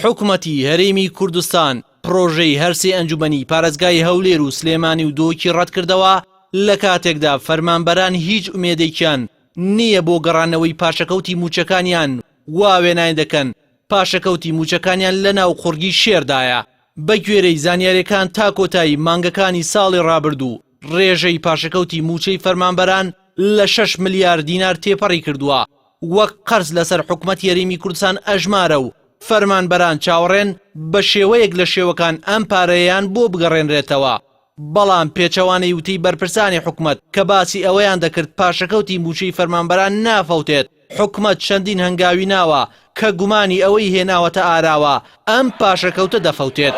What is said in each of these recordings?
حکومەتی هەرێمی کوردستان پرۆژەی هەرسێ ئەنجومەنی پارێزگای هەولێر و سلێمانی و دۆکی ڕەت کردەوە لە کاتێکدا فەرمانبەران هیچ ئومێدێکیان نییە بۆ گەڕانەوەی پاشەکەوتی موچەکانیان وا وێناین دەکەن پاشەکەوتی موچەکانیان لە ناو قورگی شێردایە. بە گوێرەی زانیاریەکان تا کۆتایی مانگەکانی ساڵی ڕابردوو ڕێژەی پاشەکەوتی موچەی فەرمانبەران لە 6 ملیار دینار تێپەڕی کردووە وەک قەرز لەسەر حکومەت یاریمی کوردستان ئەژمارە و فەرمانبەران چاوەڕێن بە شێوەیەک لە شێوەکان ئەم پارەیان بۆ بگەڕێنرێتەوە. بەڵام پێچەوانەی وتەی بەرپرسانی حکومەت کە باسی ئەوەیان دەکرد پاشەکەوتی موچەی فەرمانبەران نافەوتێت حکومەت چەندین هەنگاوی ناوە کە گومانی ئەوەی هێناوەتە ئاراوە ئەم پاشەکەوتە دەفەوتێت.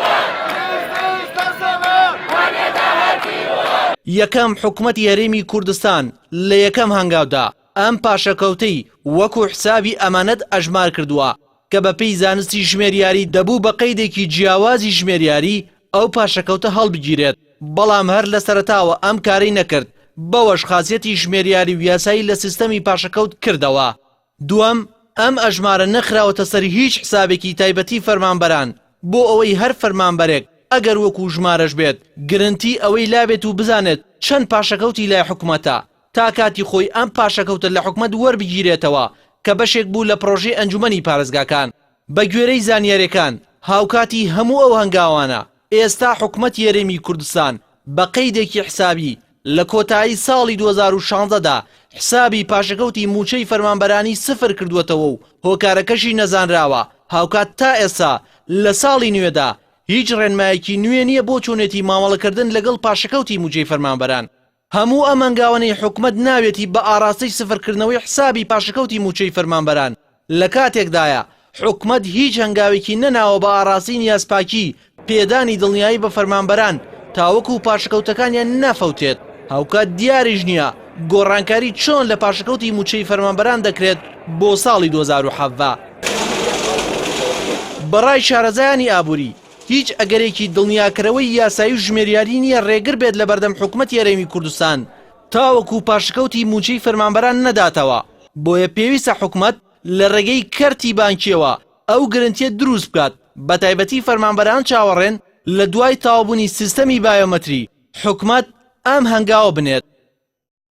یەکەم حکومەتی هەرێمی کوردستان لە یەکەم هەنگاودا ئەم پاشەکەوتەی وەکو حسابی ئەمانەت ئەژمار کردووە کە بەپێی زانستی ژمێریاری دەبوو بە قەیدێکی جیاوازی ژمێریاری ئەو پاشەکەوتە هەڵبگیرێت. بەڵام هەر لە سەرەتاوە ئەم کارەی نەکرد بەوەش خاصیەتی ژمێریاری و یاسایی لە سیستەمی پاشەکەوت کردەوە. دووەم ئەم ئەژمارە نەخراوەتە سەر هیچ حسابێکی تایبەتی فەرمانبەران بۆ ئەوەی هەر فەرمانبەرێک ئەگەر وەکو ژمارەش بێت گرنتی ئەوەی لابێت و بزانێت چەند پاشەکەوتی لای حکومەتە تا کاتی خۆی ئەم پاشەکەوتە لە حکومەت وەربگیرێتەوە کە بەشێک بوو لە پرۆژەی ئەنجومەنی پارێزگاکان. بە گوێرەی زانیاریەکان هاوکاتی هەموو ئەو هەنگاوانە ئێستا حکومەت یاریمی کوردستان بە قەیدێکی حسابی لە کۆتایی ساڵی 2016دا حسابی پاشەکەوتی موچەی فەرمانبەرانی سفر کردووەتەوە و هۆکارەکەشی نەزانراوە. هاوکات تا ئێستا لە ساڵی نوێدا هیچ ڕێنمایەکی نوێ نییە بۆ چۆنێتی مامەڵەکردن لەگەڵ پاشەکەوتی موچەی فەرمانبەران. هەموو ئەم هەنگاوانەی حکومەت ناوێتی بە ئاراستەی سفرکردنەوەی حسابی پاشەکەوتی موچەی فەرمانبەران لە کاتێکدایە حکومەت هیچ هەنگاوێکی نەناوە بە ئاراستی نیازپاکی پێدانی دڵنیایی بە فەرمانبەران تاوەکو پاشەکەوتەکانیان نەفەوتێت. هاوکات دیاریش نییە گۆڕانکاری چۆن لە پاشەکەوتی موچەی فەرمانبەران دەکرێت بۆ ساڵی 2017. بەڕای شارەزایانی ئابووری هیچ ئەگەرێکی دڵنیاکەرەوەی یاسایی و ژمێریاری نییە ڕێگر بێت لە بەردەم حکومەتی هەرێمی کوردستان تاوەکو پاشەکەوتی موچەی فەرمانبەران نەداتەوە. بۆیە پێویستە حکومەت لە ڕێگەی کەرتی بانکیەوە ئەو گرنتیە دروست بکات بە تایبەتی فەرمانبەران چاوەڕێن لە دوای تاوابوونی سیستەمی بایۆمەتری حکومەت ئەم هەنگاوە بنێت